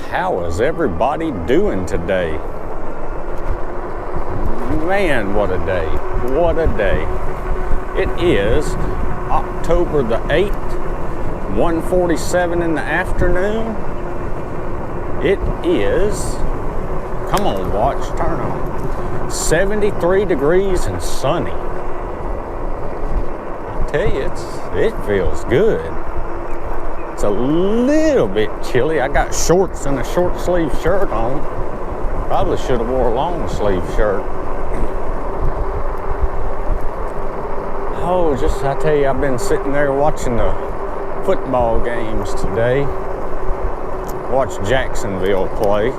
How is everybody doing today? Man, what a day. What a day. It is October the 8th, 1:47 in the afternoon. It is, come on watch, turn on, 73 degrees and sunny. I tell you, it feels good. It's a little bit chilly. I got shorts and a short sleeve shirt on. Probably should have wore a long sleeve shirt. Oh, I tell you, I've been sitting there watching the football games today. Watched Jacksonville play.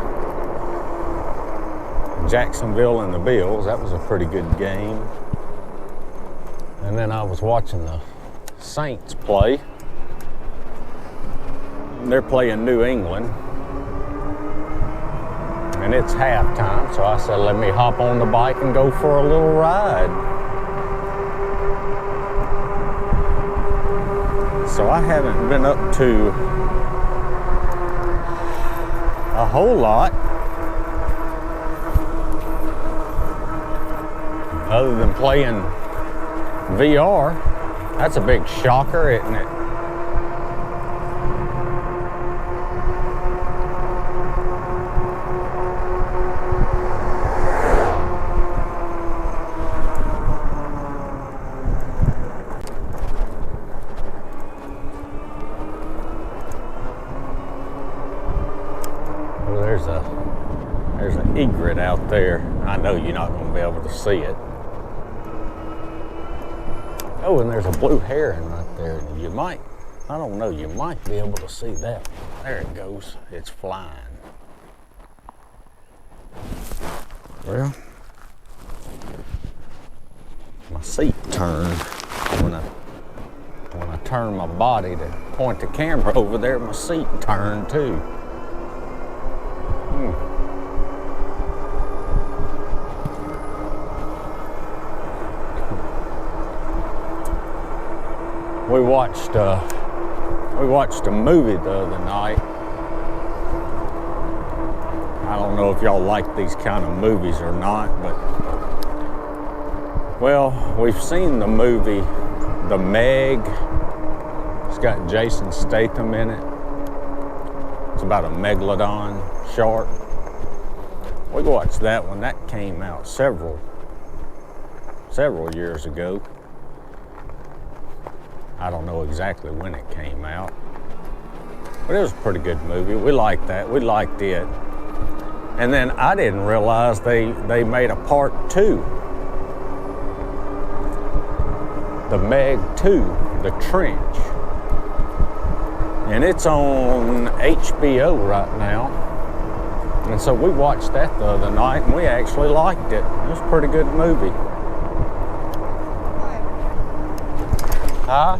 Jacksonville and the Bills. That was a pretty good game. And then I was watching the Saints play. They're playing New England. And it's halftime, so I said, let me hop on the bike and go for a little ride. So I haven't been up to a whole lot other than playing VR. That's a big shocker, isn't it? There's an egret out there. I know you're not going to be able to see it. Oh, and there's a blue heron right there. You might, I don't know, you might be able to see that. There it goes. It's flying. Well, my seat turned. When I turn my body to point the camera over there, my seat turned too. We watched a movie the other night. I don't know if y'all like these kind of movies or not, but well, we've seen the movie The Meg. It's got Jason Statham in it. It's about a megalodon shark. We watched that one. That came out several years ago. I don't know exactly when it came out, but it was a pretty good movie. We liked that. We liked it. And then I didn't realize they made a part 2. The Meg 2, The Trench. And it's on HBO right now. And so we watched that the other night and we actually liked it. It was a pretty good movie. Huh?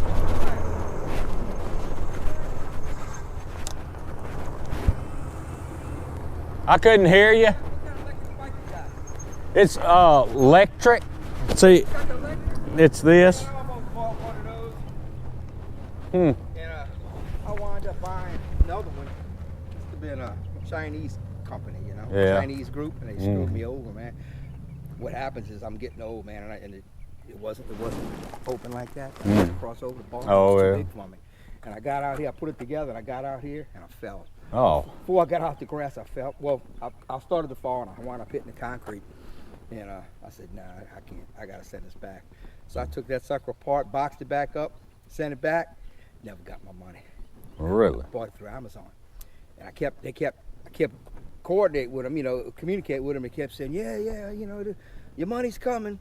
I couldn't hear you. It's lectric. See, it's this. And I wound up buying another one. It's been a Chinese company, you know, Chinese group, and they screwed me over, man. What happens is I'm getting old, man, and it wasn't open like that. I had to cross over the bar. Oh, it was too big for me. And I got out here, I put it together, and I got out here, and I fell. Oh. Before I got off the grass, I fell. Well, I started to fall, and I wound up hitting the concrete. And I said, nah, I can't. I got to send this back. So I took that sucker apart, boxed it back up, sent it back. Never got my money. Really? I bought it through Amazon. And I kept coordinating with them, you know, communicate with them, and kept saying, yeah, you know, your money's coming.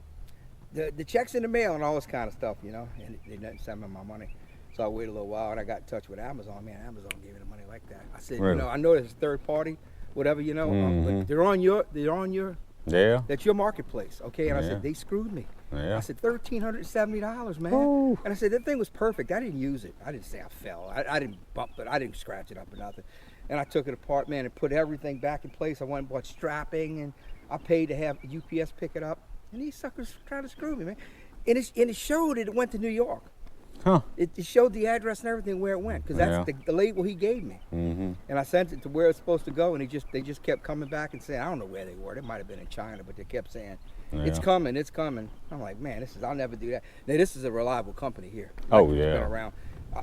The check's in the mail and all this kind of stuff, you know, and they didn't send me my money. So I waited a little while, and I got in touch with Amazon. Man, Amazon gave me the money like that. I said, really? You know, I know it's third party, whatever, you know, but they're on your, yeah. That's your marketplace, okay? And I said, they screwed me. Yeah. I said, $1,370, man. Ooh. And I said, that thing was perfect. I didn't use it. I didn't say I fell. I didn't bump it. I didn't scratch it up or nothing. And I took it apart, man, and put everything back in place. I went and bought strapping, and I paid to have UPS pick it up. And these suckers tried to screw me, man. And it showed it went to New York. Huh. It showed the address and everything where it went, because that's the label he gave me. Mm-hmm. And I sent it to where it's supposed to go, and they just kept coming back and saying, I don't know where they were. They might have been in China, but they kept saying, it's coming, it's coming. I'm like, man, I'll never do that. Now, this is a reliable company here. Oh, It's yeah. been around.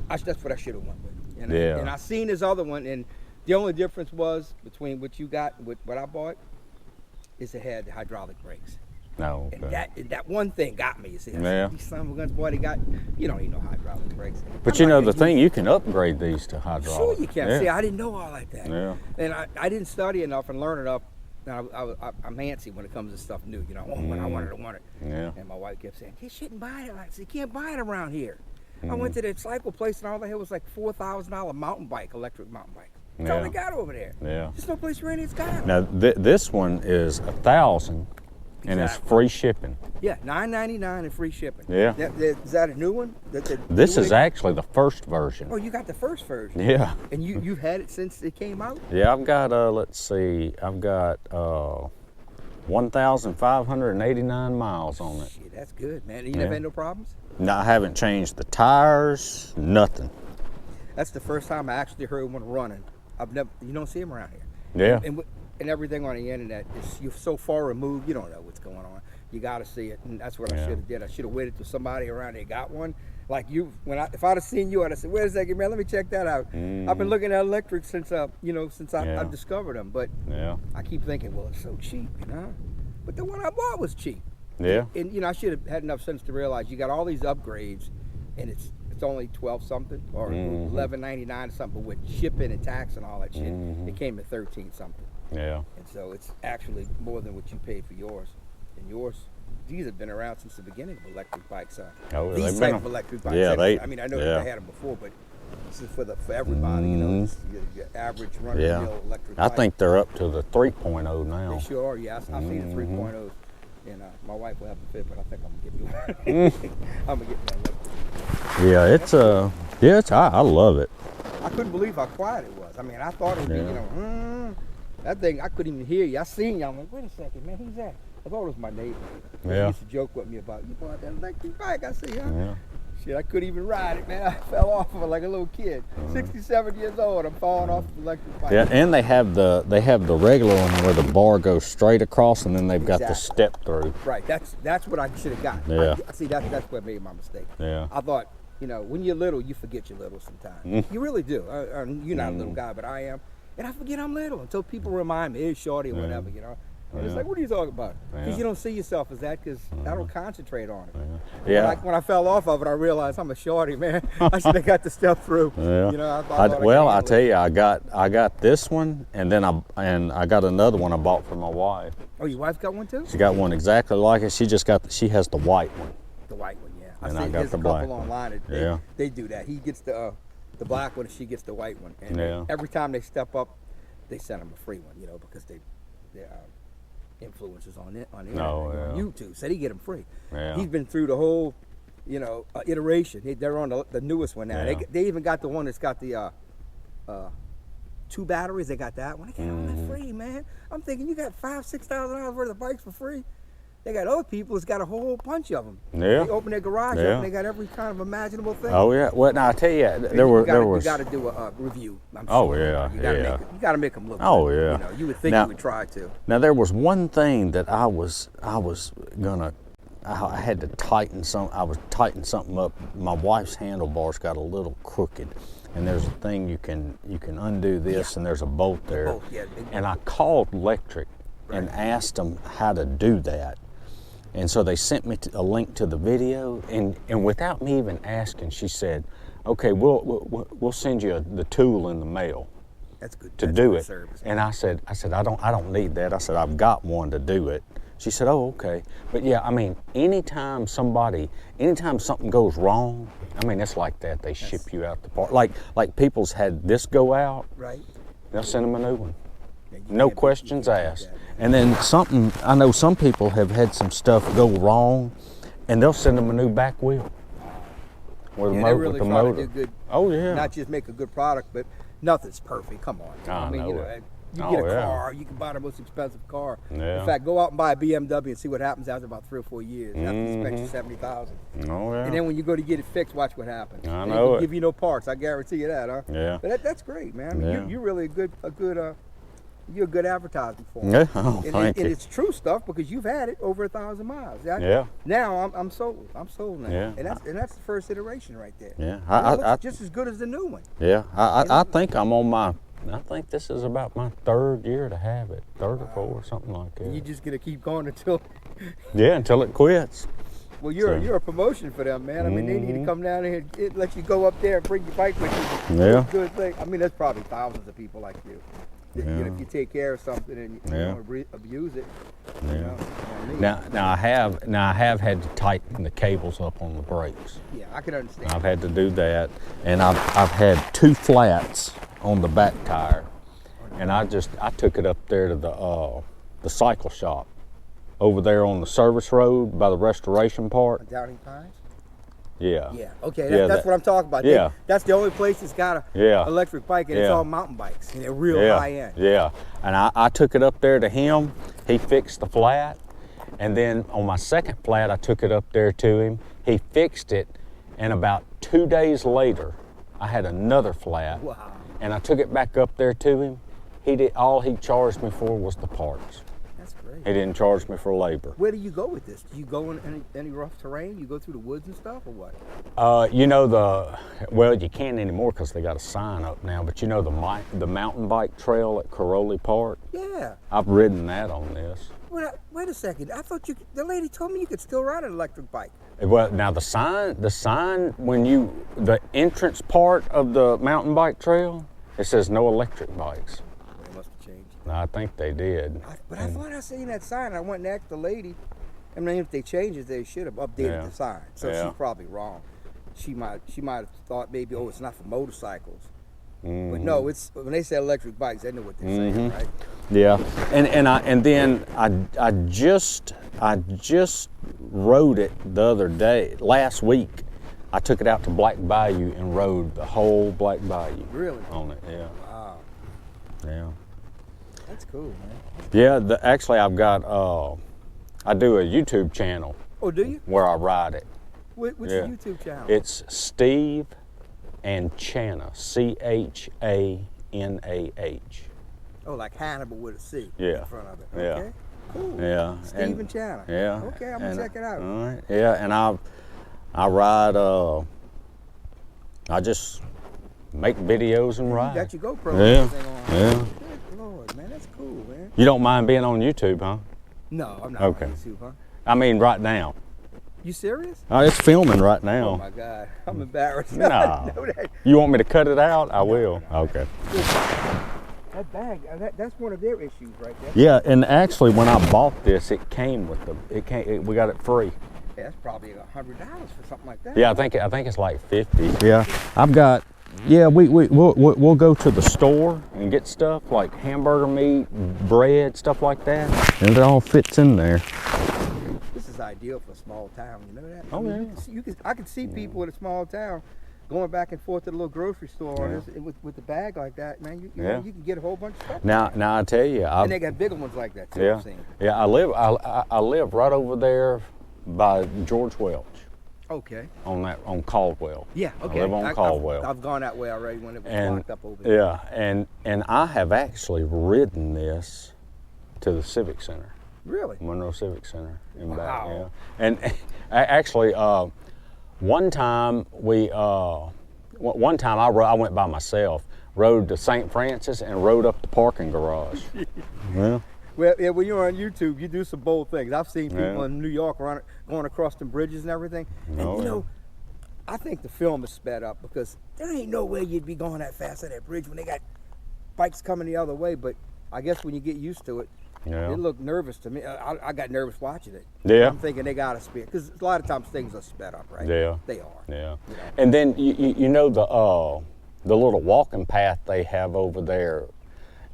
That's what I should have went with. And Yeah. I seen this other one, and the only difference was between what you got and what I bought is it had the hydraulic brakes. No. And Okay. that one thing got me. You see, Yeah. these son of a guns, boy, you don't need no hydraulic brakes. But I'm not the gonna thing, you can upgrade these to hydraulic. Sure you can. Yeah. See, I didn't know all like that. Yeah. And I didn't study enough and learn enough. I'm antsy when it comes to stuff new. You know, when I want it. Yeah. And my wife kept saying, you shouldn't buy it. I said, you can't buy it around here. I went to the cycle place and all they had was like $4,000 mountain bike, electric mountain bike. That's all they got over there. Yeah. There's no place where any it's got. Now this one is $1,000, and it's free shipping. Yeah, $9.99 and free shipping. Yeah. Is that a new one? This is actually the first version. Oh, you got the first version. Yeah. And you've had it since it came out? Yeah, I've got let's see, I've got 1,589 miles on it. Shit, that's good, man. You never had no problems? No, I haven't changed the tires, nothing. That's the first time I actually heard one running. You don't see them around here. Yeah. And everything on the internet you're so far removed, you don't know what's going on. You got to see it, and that's what I should have did. I should have waited till somebody around there got one. Like you, if I'd have seen you, I'd have said, "Wait a second, man, let me check that out." I've been looking at electric since I discovered them, but I keep thinking, well, it's so cheap, you know. But the one I bought was cheap. Yeah. And I should have had enough sense to realize you got all these upgrades, and it's only 12 something or 11.99 or something, but with shipping and tax and all that shit, it came to 13 something. Yeah. And so it's actually more than what you paid for yours. And yours, these have been around since the beginning of electric bikes. Oh, these type of electric bikes. Yeah, I mean, I know that I had them before, but this is for everybody. You know, your average run-of-the-mill electric bike. I think they're up to the 3.0 now. They sure are. Yeah, I've seen the 3.0s. And my wife will have a fit, but I think I'm gonna get you one. I'm gonna get me an electric. Yeah, I love it. I couldn't believe how quiet it was. I mean, I thought it would be, that thing, I couldn't even hear you. I seen you. I'm like, wait a second, man, who's that? I thought it was my neighbor. He used to joke with me about, you bought that electric bike. I said, yeah. Shit, I couldn't even ride it, man. I fell off of it like a little kid. 67 years old, I'm falling off the electric bike. Yeah, and they have the regular one where the bar goes straight across, and then they've got the step through. Right, that's what I should have got. Yeah. See, that's what made my mistake. Yeah. I thought, you know, when you're little, you forget you're little sometimes. You really do. You're not a little guy, but I am. And I forget I'm little until people remind me, hey, shorty, or whatever, you know. And it's like, what are you talking about? Because you don't see yourself as that, because I don't concentrate on it. Yeah. When I fell off of it, I realized I'm a shorty, man. I should have got the step through. Yeah. You know, I tell you, I got this one, and then I got another one I bought for my wife. Oh, your wife got one too? She got one exactly like it. She has the white one. The white one, yeah. And I I see got there's the a black couple one. online. They do that. He gets the black one, and she gets the white one. And every time they step up, they send them a free one, you know, because they're influencers on the internet, on YouTube, so they get them free. Yeah. He's been through the whole, you know, iteration. They're on the newest one now. Yeah. They even got the one that's got the 2 batteries. They got that one. They got all that free, man. I'm thinking you got $5,000-$6,000 worth of bikes for free. They got other people that's got a whole bunch of them. Yeah. They open their garage up and they got every kind of imaginable thing. Oh yeah. Well, now I tell you, You got to do a review. I'm sure. Yeah. You got to make them look. Oh good. yeah. You know, you would think you would try to. Now there was one thing that I had to tighten some. I was tightening something up. My wife's handlebars got a little crooked, and there's a thing you can undo this, and there's a bolt there. Bolt, yeah, and I called Lectric and asked them how to do that. And so they sent me a link to the video, and without me even asking, she said, "Okay, we'll send you the tool in the mail." That's good. To do it. Service. And I said I don't need that. I said I've got one to do it. She said, "Oh, okay." But yeah, I mean, anytime something goes wrong, I mean, it's like that. They ship you out the part. Like people's had this go out. Right. They'll send them a new one. No questions asked. And then I know some people have had some stuff go wrong, and they'll send them a new back wheel. With the motor. To do good. Oh yeah. Not just make a good product, but nothing's perfect. Come on. I mean, you know, You Oh, get a yeah. car, you can buy the most expensive car. Yeah. In fact, go out and buy a BMW and see what happens after about 3 or 4 years. After you spend your Mm-hmm. $70,000. Oh, yeah. And then when you go to get it fixed, watch what happens. I They know don't it. give you no parts. I guarantee you that, huh? Yeah. But that's great, man. I mean, Yeah. you're really you're a good advertisement for 'em. Yeah. Oh, And, thank and you. it's true stuff because you've had it over 1,000 miles. Yeah. Now I'm sold. I'm sold now. Yeah. And that's the first iteration right there. Yeah. It looks just as good as the new one. Yeah. I think I'm on my. I think this is about my 3rd year to have it, 3rd or 4th, something like that. You're just gonna keep going until. Yeah, until it quits. Well, So- you're a promotion for them, man. I mean, they need to come down here and let you go up there and bring your bike with you. Yeah. It's a good thing. I mean, there's probably thousands of people like you. You know, Yeah. if you take care of something and you Yeah. don't abuse it. You Yeah. know, me. Now I have had to tighten the cables up on the brakes. Yeah, I can understand. I've had to do that, and I've had 2 flats on the back tire, and I took it up there to the cycle shop over there on the service road by the restoration part. Downing Pines? Yeah. Yeah. Okay, Yeah, that's that- what I'm talking about. yeah. That's the only place that's got a Yeah. electric bike, and it's Yeah. all mountain bikes, and they're real Yeah. high end. Yeah. And I took it up there to him. He fixed the flat, and then on my second flat, I took it up there to him. He fixed it, and about 2 days later, I had another flat. Wow. And I took it back up there to him. All he charged me for was the parts. That's great. He didn't charge me for labor. Where do you go with this? Do you go in any rough terrain? You go through the woods and stuff, or what? You can't anymore because they got a sign up now. But you know the mountain bike trail at Caroli Park. Yeah. I've ridden that on this. Wait a second. I thought the lady told me you could still ride an electric bike. Well, now the sign the entrance part of the mountain bike trail, it says no electric bikes. They must have changed. I think they did. I thought I seen that sign. I went and asked the lady. I mean, if they changed it, they should have updated Yeah. the sign. So Yeah. she's probably wrong. She might have thought maybe, oh, it's not for motorcycles. Mm-hmm. But no, it's when they say electric bikes, they know what they're saying, right? Yeah, and then I just rode it the other day, last week. I took it out to Black Bayou and rode the whole Black Bayou. Really? On it, yeah. Wow, Yeah. that's cool, man. Yeah, actually I've got, I do a YouTube channel Oh, do you? where I ride it. What's Yeah. your YouTube channel? It's Steve and Channa, Chanah. Oh, like Hannibal with a C Yeah. in front of it. Yeah. Okay. Cool. Yeah. Steve and Channa. Yeah. Okay, I'm gonna check it out. All right. Yeah, and I ride. I just make videos and You ride. got your GoPro Yeah. and everything on. Yeah. Good Lord, man, that's cool, man. You don't mind being on YouTube, huh? No, I'm not Okay. on YouTube, huh? I mean, right now. You serious? It's filming right Oh now. my God, I'm embarrassed. Nah. I know that. You want me to cut it out? I will. Okay. That bag, that's one of their issues right there. Yeah, and actually, when I bought this, it came with we got it free. Yeah, that's probably $100 for something like that. Yeah, I think it's like 50. Yeah, I've got. Yeah, we'll go to the store and get stuff like hamburger meat, bread, stuff like that, and it all fits in there. This is ideal for a small town. You know that? Oh, yeah. I could see people in a small town going back and forth to the little grocery store Yeah. with the bag like that, man. You Yeah. know, you can get a whole bunch of stuff. Now I tell you, And they got bigger ones like that too. yeah, I've seen. yeah. I live right over there by George Welch Okay. on Caldwell. Yeah. Okay. I live on Caldwell. I've gone that way already when it was And locked up over there. yeah, and I have actually ridden this to the Civic Center. Really? Monroe Civic Center in back, Wow. yeah. And actually, one time I went by myself, rode to St. Francis and rode up the parking garage. Yeah. Well, yeah, when you're on YouTube, you do some bold things. I've seen people Yeah. in New York going across the bridges and everything. And Oh, you yeah. know, I think the film is sped up because there ain't no way you'd be going that fast on that bridge when they got bikes coming the other way. But I guess when you get used to it, Yeah. it looked nervous to me. I got nervous watching it. Yeah. I'm thinking they got to speed because a lot of times things are sped up, right? Yeah. They are. Yeah. You know? And then you know the little walking path they have over there.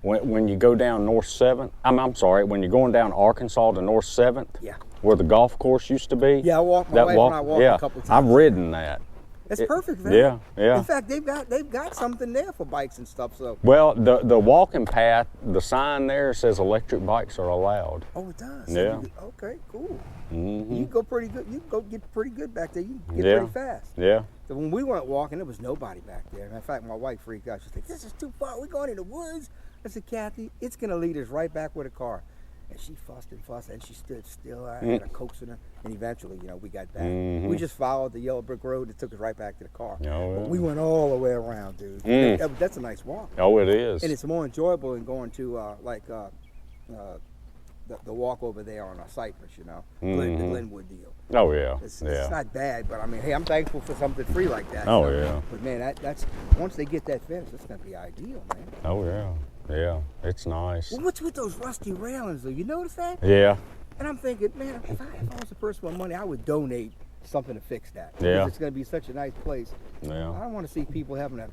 When you go down North 7th, I'm sorry, when you're going down Arkansas to North 7th, Yeah. where the golf course used to be. Yeah, I walked my wife and I walked yeah, a couple times. I've ridden that. It's perfect, man. Yeah, yeah. In fact, they've got something there for bikes and stuff. So. Well, the walking path, the sign there says electric bikes are allowed. Oh, it does. Yeah. Okay, cool. Mm-hmm. You can go pretty good. You can go get pretty good back there. You can get pretty fast. Yeah. So when we went walking, there was nobody back there. In fact, my wife freaked out. She's like, "This is too far. We're going in the woods." I said, "Kathy, it's gonna lead us right back with a car." And she fussed, and she stood still. I had to coaxing her, and eventually, we got back. Mm-hmm. We just followed the yellow brick road that took us right back to the car. Oh, But we went all the way around, dude. That's a nice walk. Oh, it is. And it's more enjoyable than going to the walk over there on Cypress, the Glenwood deal. Oh yeah. It's not bad, but I mean, hey, I'm thankful for something free like that. Oh yeah. But man, that's once they get that finished, it's gonna be ideal, man. Oh yeah. Yeah, it's nice. Well, what's with those rusty railings, though? You notice that? Yeah. And I'm thinking, man, if I was a person with money, I would donate something to fix that. Yeah. Because it's going to be such a nice place. Yeah. I don't want to see people having to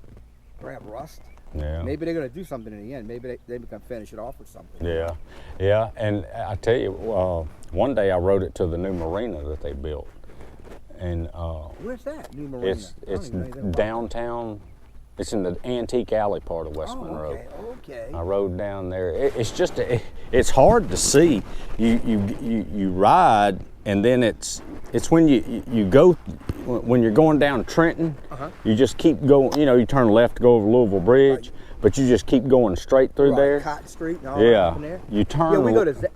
grab rust. Yeah. Maybe they're going to do something in the end. Maybe they can finish it off with something. Yeah. Yeah. And I tell you, one day I rode it to the new marina that they built, and where's that new marina? It's downtown. It's in the antique alley part of West Monroe. Okay. I rode down there. It's just it's hard to see. You ride, and then it's when you go when you're going down Trenton. You just keep going. You turn left to go over Louisville Bridge, but you just keep going straight through there. Cotton Street and all that up in there. You turn. Yeah,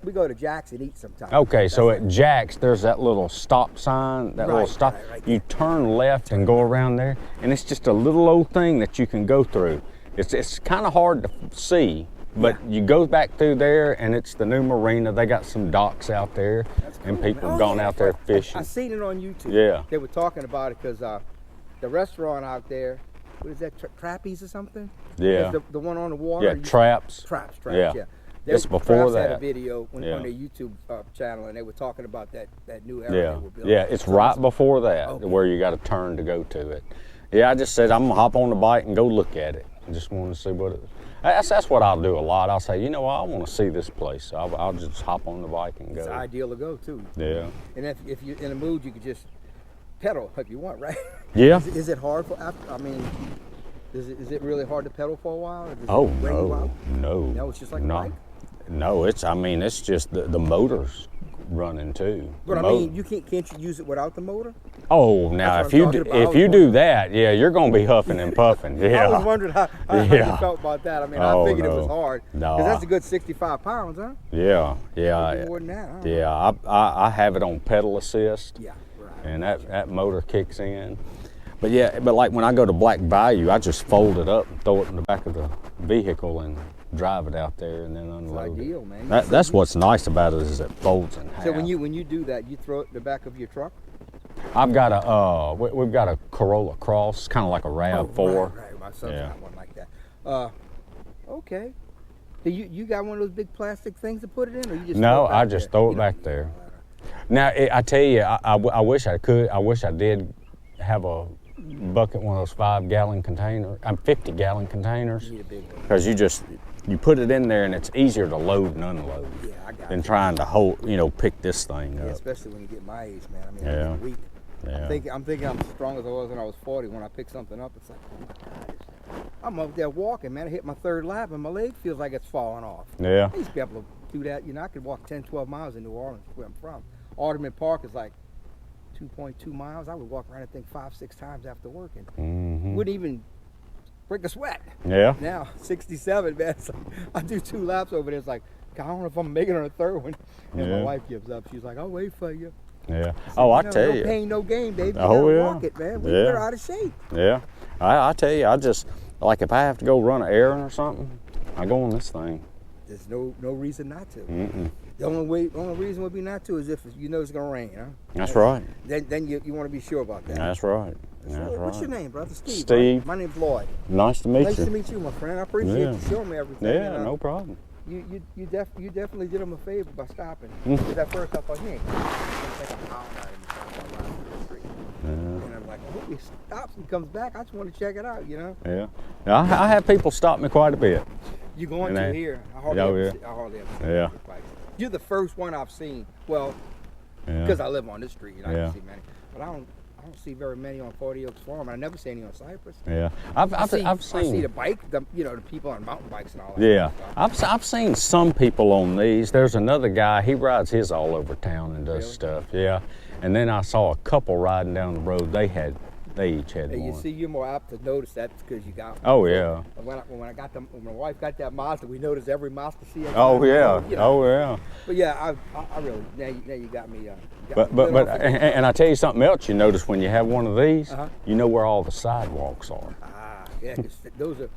we go to Jack's and eat sometimes. Okay, so at Jack's there's that little stop sign, little stop. Right. You turn left and go around there, and it's just a little old thing that you can go through. It's kind of hard to see, but you go back through there, and it's the new marina. They got some docks out there, and people have gone out there fishing. I seen it on YouTube. Yeah. They were talking about it because the restaurant out there, what is that, Trappies or something? Yeah. The one on the water? Yeah, Traps. Traps, Yeah. It's before Traps that. had a video on their YouTube channel, and they were talking about that new area Yeah, they were building. yeah, it's right before that where you got to turn to go to it. Yeah, I just said I'm gonna hop on the bike and go look at it. I just want to see what it. That's what I'll do a lot. I'll say, I want to see this place. So I'll just hop on the bike and go. It's ideal to go too. Yeah. And if you're in a mood, you could just pedal if you want, right? Yeah. Is it hard for? I mean, is it really hard to pedal for a while? Or does Oh it wear you out? no. No, it's just like a bike? No, it's just the motor's running too. But I mean, you can't you use it without the motor? Oh, now That's what if you do that, yeah, you're gonna be huffing and puffing. Yeah. I was wondering how you felt about that. I mean, I figured it was hard. No. Because that's a good 65 pounds, huh? Yeah. More than that, huh? Yeah, I have it on pedal assist. Yeah, right. And that motor kicks in. But like when I go to Black Bayou, I just fold it up and throw it in the back of the vehicle and drive it out there and then unload It's ideal, it. man. That's what's nice about it is it folds in half. So when you do that, you throw it in the back of your truck? I've got we've got a Corolla Cross, kind of like a RAV4. Right. My son's got one like that. Okay. Do you got one of those big plastic things to put it in, or you just No, throw it back I just throw it back there. Now I tell you, I wish I could. I wish I did have a bucket, one of those 5-gallon containers. 50-gallon containers. You need a big one. Because you put it in there and it's easier to load and unload than trying to hold, pick this thing up. Especially when you get my age, man. I mean, Yeah. I'm weak. Yeah. I'm thinking I'm as strong as I was when I was 40. When I pick something up, it's like, oh my God, I'm up there walking, man. I hit my third lap and my leg feels like it's falling off. Yeah. I used to be able to do that. I could walk 10, 12 miles in New Orleans, where I'm from. Alderman Park is like 2.2 miles. I would walk around, I think, 5-6 times after working. Wouldn't even break a sweat. Yeah. Now, 67, man. So I do 2 laps over there. It's like, I don't know if I'm making it on a third one. And my wife gives up. She's like, I'll wait for you. Yeah. Oh, I tell you. No pain, no gain, baby. You Oh, gotta yeah. walk it, man. We're out of shape. Yeah. I tell you, I just, like if I have to go run an errand or something, I go on this thing. There's no reason not to. Mm-mm. The only reason would be not to is if you know it's gonna rain, huh? That's right. Then you want to be sure about that. That's right. That's So, right. what's your name, brother? Steve. Steve. Right? My name's Lloyd. Nice to meet Nice you. to meet you, my friend. I appreciate you showing me everything. Yeah, no problem. You definitely did him a favor by stopping. Because at first I thought, he ain't gonna think I'm howling at him around the street. And I'm like, I hope he stops and comes back. I just want to check it out, Yeah. I have people stop me quite a bit. You going to here? I hardly ever see Yeah. bikes. You're the first one I've seen. Well, because I live on this street, I can see many. But I I don't see very many on 40 Oaks Farm. I never see any on Cypress. Yeah, I've seen. I see the bike, you know, the people on mountain bikes and all that. Yeah, kind of stuff. I've seen some people on these. There's another guy. He rides his all over town and does stuff. Yeah, and then I saw a couple riding down the road. They each had Hey, one. you see, you're more apt to notice that because you got one. Oh yeah. When my wife got that Mazda, we noticed every Mazda CX. Oh yeah. You know. Oh yeah. But yeah, I really now you got me. And I tell you something else. You notice when you have one of these, you know where all the sidewalks are. Yeah, 'cause those are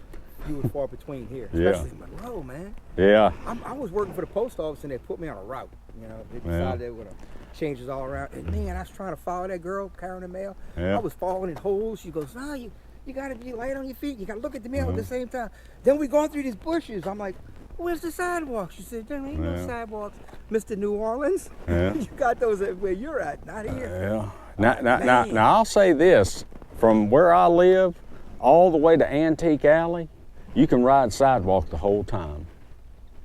few and far between here, Yeah. especially in Monroe, man. Yeah. I was working for the post office and they put me on a route. You know, they decided they were gonna change us all around. And man, I was trying to follow that girl carrying the mail. Yeah. I was falling in holes. She goes, "No, you gotta be light on your feet. You gotta look at the mail at the same time." Then we going through these bushes. I'm like, "Where's the sidewalk?" She said, "There ain't no sidewalks, Mr. New Orleans. Yeah. You got those where you're at, not here." Yeah. Now I'll say this: from where I live, all the way to Antique Alley, you can ride sidewalk the whole time.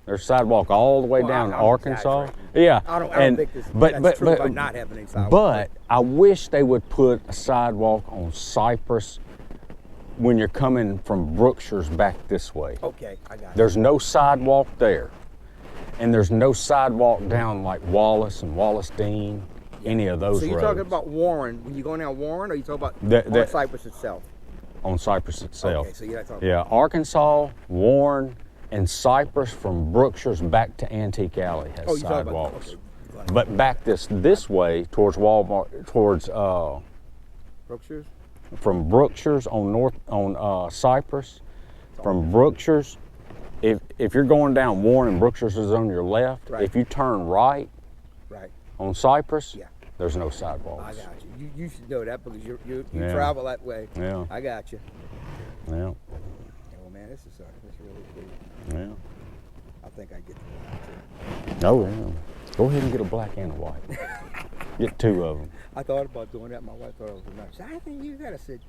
There's sidewalk all the way down to Arkansas. Yeah. I don't think that's true about not having any sidewalk. But I wish they would put a sidewalk on Cypress when you're coming from Brookshire's back this way. Okay, I got it. There's no sidewalk there. And there's no sidewalk down like Wallace and Wallace Dean, any of those roads. So you're talking about Warren, when you go down Warren, or you talking about on Cypress itself? On Cypress itself. Okay, so you're not talking Yeah, Arkansas, Warren, and Cypress from Brookshire's back to Antique Alley has sidewalks. But back this way towards Walmart, towards Brookshire's? From Brookshire's on Cypress, from Brookshire's, if you're going down Warren and Brookshire's is on your left, if you turn right on Cypress, there's no sidewalks. I got you. You should know that because you travel that way. Yeah. I got you. Yeah. Well, man, this is really cool. Yeah. I think I get the black too. Oh yeah. Go ahead and get a black and a white. Get two of them. I thought about doing that. My wife thought it was nice. I think you got. I said,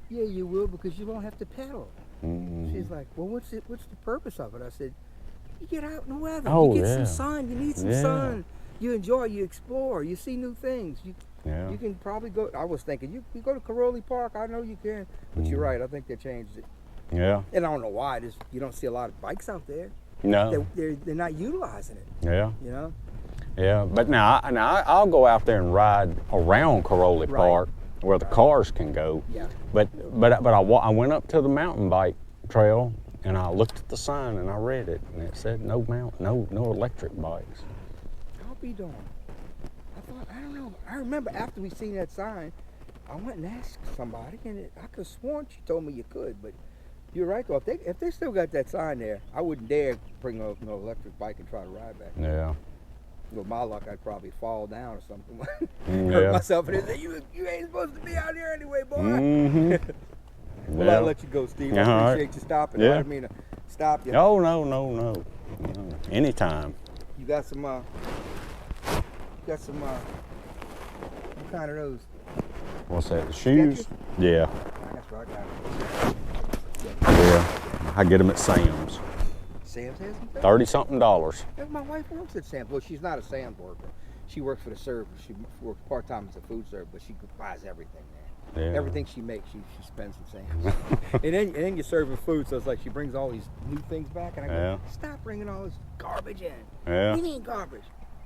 yeah, you will because you won't have to pedal. Mm-hmm. She's like, well, what's the purpose of it? I said, you get out in the weather. Oh, you get some sun. You need some sun. You enjoy. You explore. You see new things. You can probably go. I was thinking you go to Caroli Park. I know you can, but you're right. I think they changed it. Yeah. And I don't know why. You don't see a lot of bikes out there. No. They're not utilizing it. Yeah. You know. Yeah, but now I'll go out there and ride around Caroli Park where the cars can go. Yeah. But I went up to the mountain bike trail and I looked at the sign and I read it and it said no electric bikes. I'll be darned. I don't know. I remember after we seen that sign, I went and asked somebody and I could have sworn she told me you could, but you're right though. If they still got that sign there, I wouldn't dare bring no electric bike and try to ride back. Yeah. With my luck, I'd probably fall down or something. Hurt myself and say, you ain't supposed to be out here anyway, boy. Mm-hmm. Well, I'll let you go, Steve. I appreciate you stopping. I didn't mean to stop you. No. Anytime. You got some, what kind of those? What's that, the shoes? Sketches? Yeah. That's what I got. Yeah. I get them at Sam's. Sam's has some things? $30-something. My wife works at Sam's. Well, she's not a Sam's worker. She works for the service. She works part-time as a food server, but she buys everything there. Yeah. Everything she makes, she spends at Sam's. and then you're serving food, so it's like she brings all these new things back, and I go, stop bringing all this garbage in. Yeah. We need garbage.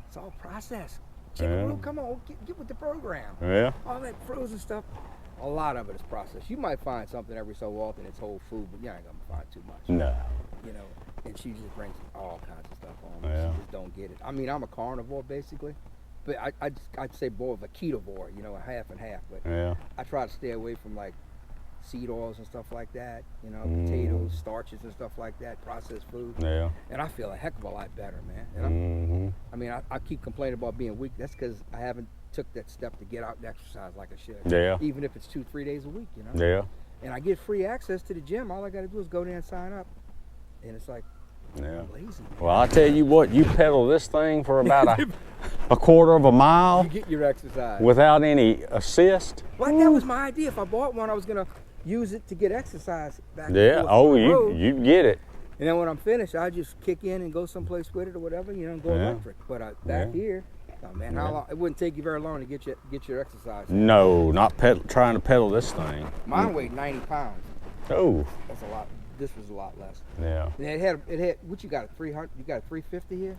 It's all processed. Chicken room, come on, get with the program. Yeah. All that frozen stuff, a lot of it is processed. You might find something every so often it's whole food, but you ain't gonna find too much. No. You know, and she just brings all kinds of stuff home. Yeah. She just don't get it. I mean, I'm a carnivore basically, but I'd say more of a ketovore, you know, a half and half. But I try to stay away from like seed oils and stuff like that, you know, potatoes, starches and stuff like that, processed food. Yeah. And I feel a heck of a lot better, man. And I mean, I keep complaining about being weak. That's because I haven't took that step to get out and exercise like I should. Yeah. Even if it's 2-3 days a week, you know. Yeah. And I get free access to the gym. All I got to do is go there and sign up. And it's like, I'm lazy. Well, I'll tell you what, you pedal this thing for about a quarter of a mile. You get your exercise. Without any assist. Well, that was my idea. If I bought one, I was going to use it to get exercise back and forth on the road. You get it. And then when I'm finished, I just kick in and go someplace with it or whatever, you know, and go electric. But back here, No, man, Yeah. how long? It wouldn't take you very long to get your exercise. No, not trying to pedal this thing. Mine weighed 90 pounds. Oh. That's a lot. This was a lot less. Yeah. And it had what you got, a 300? You got a 350 here?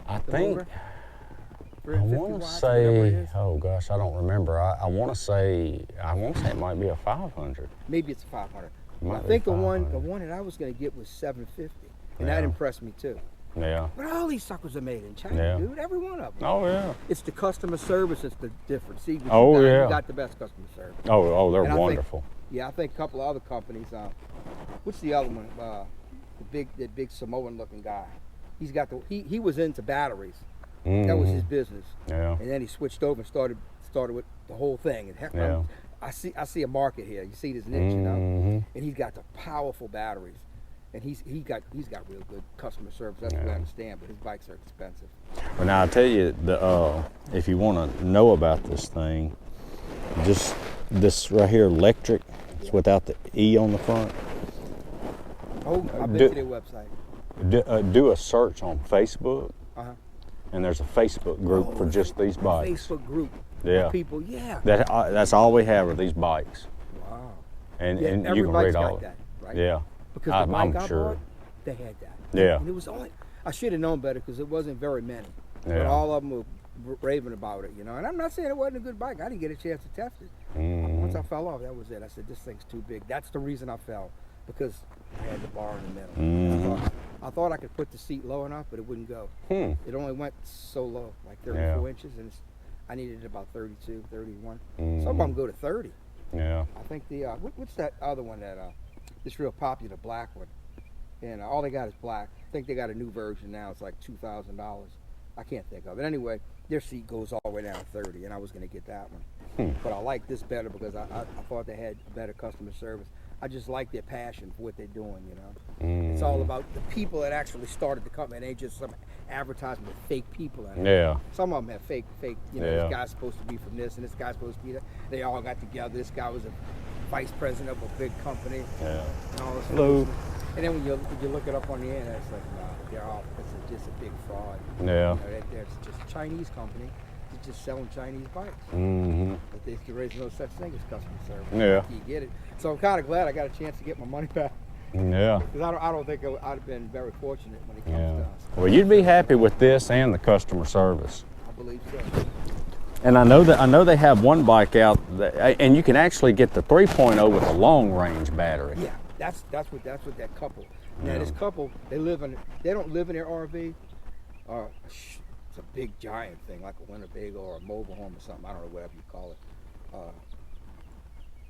I The think. motor? I 350 want to watts, whatever it say. is? Oh gosh, I don't remember. I want to say. It might be a 500. Maybe it's a 500. Might I be think the 500. one that I was going to get was 750, and Yeah. that impressed me too. Yeah. But all these suckers are made in China, Yeah. dude. Every one of them. Oh yeah. It's the customer service that's the difference. See, what Oh, you yeah. You got the best customer service. Oh, they're And I think- wonderful. Yeah, I think a couple of other companies. What's the other one? The big Samoan looking guy. He's got he was into batteries. That was his business. Yeah. And then he switched over and started with the whole thing. And heck, Yeah. I see a market here. You see this niche, you know. Mhm. And he's got the powerful batteries, and he's got real good customer service. That's what I Yeah. understand. But his bikes are expensive. Well, now I tell you, if you want to know about this thing, just this right here, lectric. It's without the E on the front. Oh, I've been do- to their website. Do a search on Facebook, Uh-huh. and there's a Facebook group for just these bikes. Facebook group. Yeah. People, yeah. That's all we have are these bikes, Wow. and Yeah, and every you can bike's read all. got that, right? Yeah. Because I'm the bike I sure. bought, they had that. Yeah. And it was only, I should have known better because it wasn't very many. But Yeah. all of them were raving about it, you know. And I'm not saying it wasn't a good bike. I didn't get a chance to test it. Mhm. Once I fell off, that was it. I said, this thing's too big. That's the reason I fell, because I had the bar in the middle. Mhm. I thought I could put the seat low enough, but it wouldn't go. It only went so low, like 34 inches, and I needed about 32, 31. Some of them go to 30. Yeah. I think the what's that other one that this real popular black one, and all they got is black. I think they got a new version now. It's like $2,000. I can't think of it. Anyway, their seat goes all the way down to 30, and I was going to get that one. But I like this better because I thought they had better customer service. I just like their passion for what they're doing, you know. It's all about the people that actually started the company. It ain't just some advertisement with fake people in it. Yeah. Some of them have fake, you know, Yeah. this guy's supposed to be from this and this guy's supposed to be that. They all got together. This guy was a vice president of a big company. Yeah. And all this Hello. stuff. And then when you look it up on the internet, it's like, nah, they're all, just a big fraud. Yeah. You know, they're just a Chinese company. They're just selling Chinese bikes. Mhm. But there is no such thing as customer service. Yeah. You get it. So I'm kind of glad I got a chance to get my money back. Yeah. Because I don't think I'd have been very fortunate when it comes Yeah. to us. Well, you'd be happy with this and the customer service. I believe so. And I know they have one bike out, and you can actually get the 3.0 with a long range battery. Yeah, that's what that couple. Now Yeah. this couple, they don't live in their RV. It's a big giant thing like a Winnebago or a mobile home or something. I don't know, whatever you call it.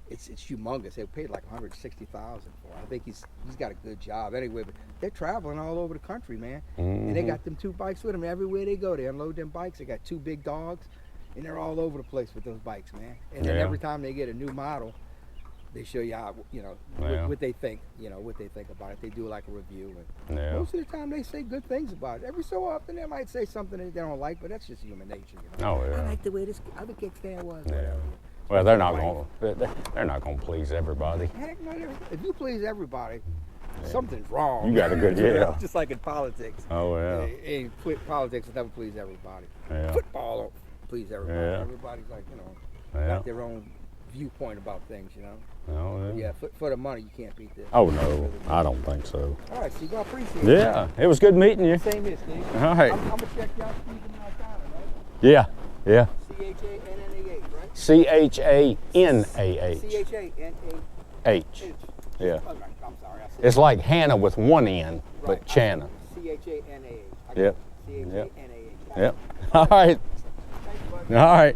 It's humongous. They paid like $160,000 for it. I think he's got a good job anyway. But they're traveling all over the country, man. And they got them 2 bikes with them everywhere they go. They unload them bikes. They got 2 big dogs, and they're all over the place with those bikes, man. And then Yeah. every time they get a new model, they show you how, you know, Yeah. what they think, you know, what they think about it. They do like a review, and Yeah. most of the time they say good things about it. Every so often they might say something that they don't like, but that's just human nature, you know. Oh, yeah. I like the way this other kickstand was. Yeah. Whatever. Well, they're not going to please everybody. Heck, no, if you please everybody, something's wrong. You got a good, yeah. Just like in politics. Oh yeah. Politics will never please everybody. Yeah. Football don't please everybody. Yeah. Everybody's like, you know, Yeah. got their own viewpoint about things, you know. Oh yeah. Yeah, for the money, you can't beat this. Oh no, I don't think so. All right, Steve, I appreciate it. Yeah, it was good meeting you. Same here, Steve. All right. I'm going to check you out, Steve, in Montana, right? Yeah, yeah. CHANNAH, right? CHANAH. CHANAH. Yeah. Okay, I'm sorry. I said It's like Hannah with one N, but right, Chana. CHANAH. Yep. CHANAH. Yep. All right. Thanks, bud. All right.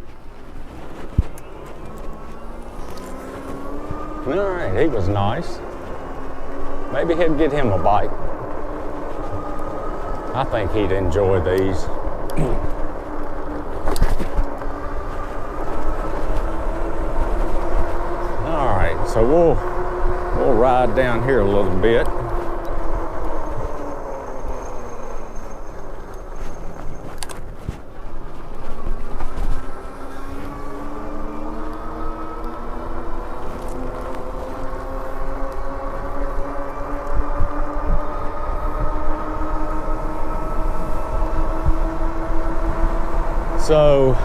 All right, he was nice. Maybe he'd get him a bike. I think he'd enjoy these. All right, so we'll ride down here a little bit. So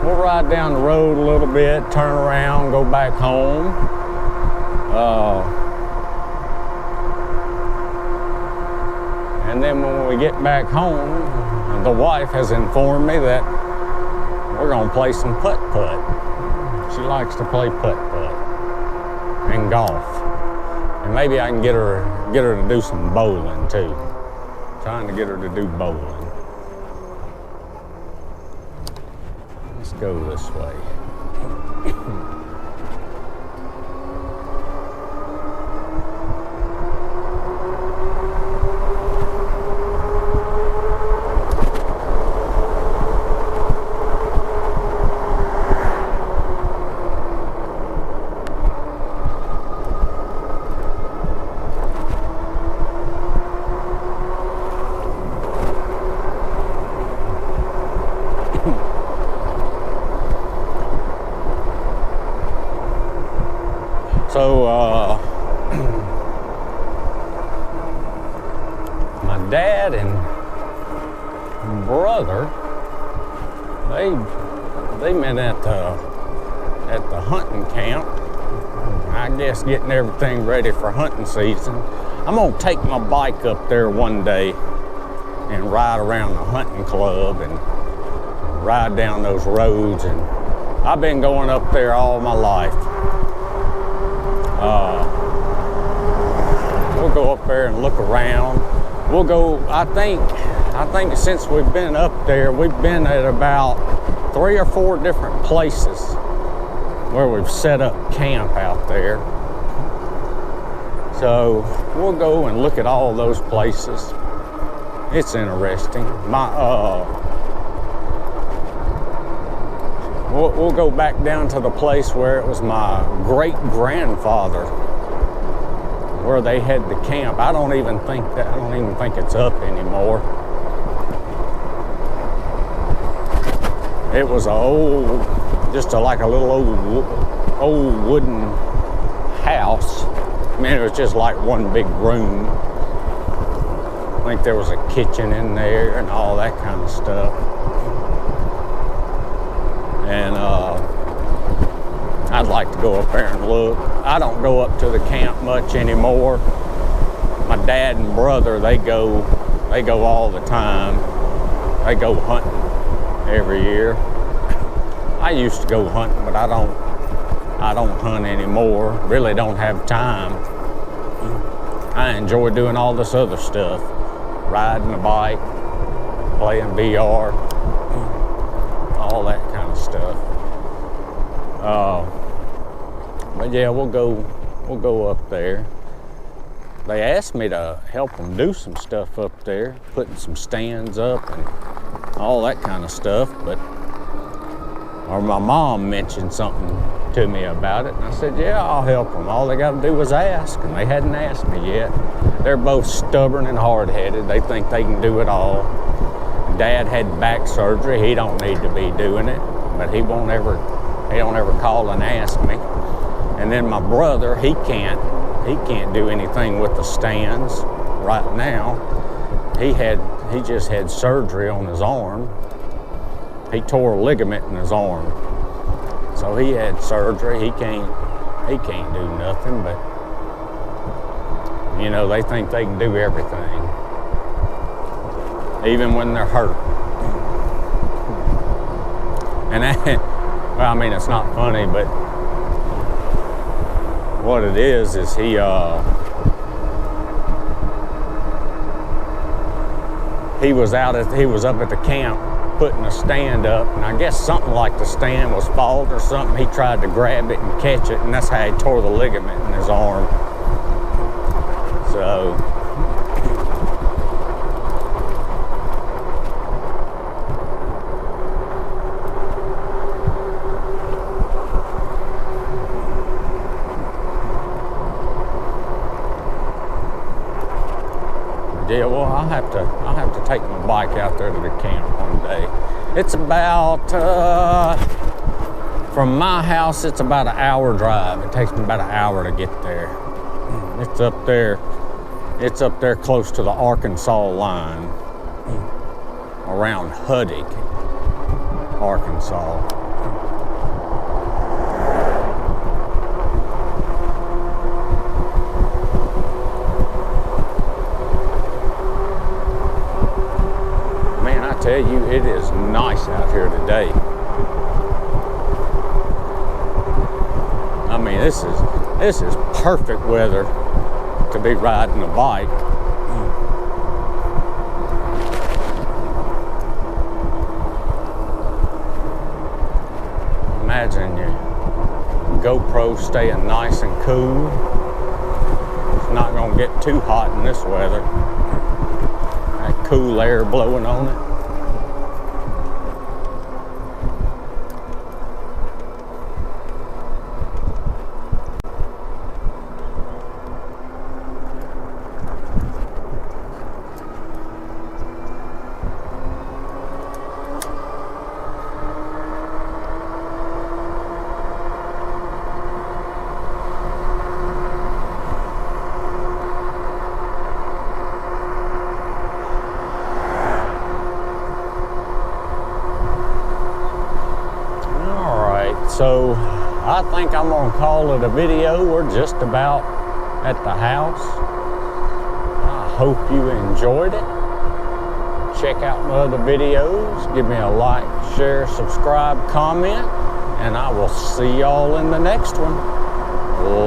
we'll ride down the road a little bit, turn around, go back home. And then when we get back home, the wife has informed me that we're gonna play some putt-putt. She likes to play putt-putt and golf. And maybe I can get her to do some bowling too. Trying to get her to do bowling. Let's go this way. So, my dad and brother, they met at the hunting camp. I guess getting everything ready for hunting season. I'm gonna take my bike up there one day and ride around the hunting club and ride down those roads. And I've been going up there all my life. We'll go up there and look around. We'll go, I think since we've been up there, we've been at about 3 or 4 different places where we've set up camp out there. So we'll go and look at all those places. It's interesting. We'll go back down to the place where it was my great-grandfather, where they had the camp. I don't even think it's up anymore. It was like a little old wooden house. I mean, it was just like one big room. I think there was a kitchen in there and all that kind of stuff. And I'd like to go up there and look. I don't go up to the camp much anymore. My dad and brother, they go all the time. They go hunting every year. I used to go hunting, but I don't hunt anymore. Really don't have time. I enjoy doing all this other stuff. Riding a bike, playing VR, all that kind of stuff. But yeah, we'll go up there. They asked me to help them do some stuff up there, putting some stands up and all that kind of stuff. Or my mom mentioned something to me about it, and I said, yeah, I'll help them. All they got to do was ask, and they hadn't asked me yet. They're both stubborn and hard-headed. They think they can do it all. Dad had back surgery. He don't need to be doing it, but he don't ever call and ask me. And then my brother, he can't do anything with the stands right now. He just had surgery on his arm. He tore a ligament in his arm. So he had surgery. He can't do nothing, but you know, they think they can do everything, even when they're hurt. And that, well, I mean, it's not funny, but what it is he was up at the camp putting a stand up, and I guess something like the stand was fault or something. He tried to grab it and catch it, and that's how he tore the ligament in his arm. So yeah, well, I'll have to take my bike out there to the camp one day. It's about from my house, it's about an hour drive. It takes me about an hour to get there. It's up there close to the Arkansas line. around Huddig, Arkansas. Man, I tell you, it is nice out here today. I mean, this is perfect weather to be riding a bike. Imagine your GoPro staying nice and cool. It's not gonna get too hot in this weather. That cool air blowing on it. So I think I'm gonna call it a video. We're just about at the house. I hope you enjoyed it. Check out my other videos. Give me a like, share, subscribe, comment, and I will see y'all in the next one.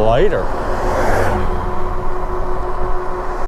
Later.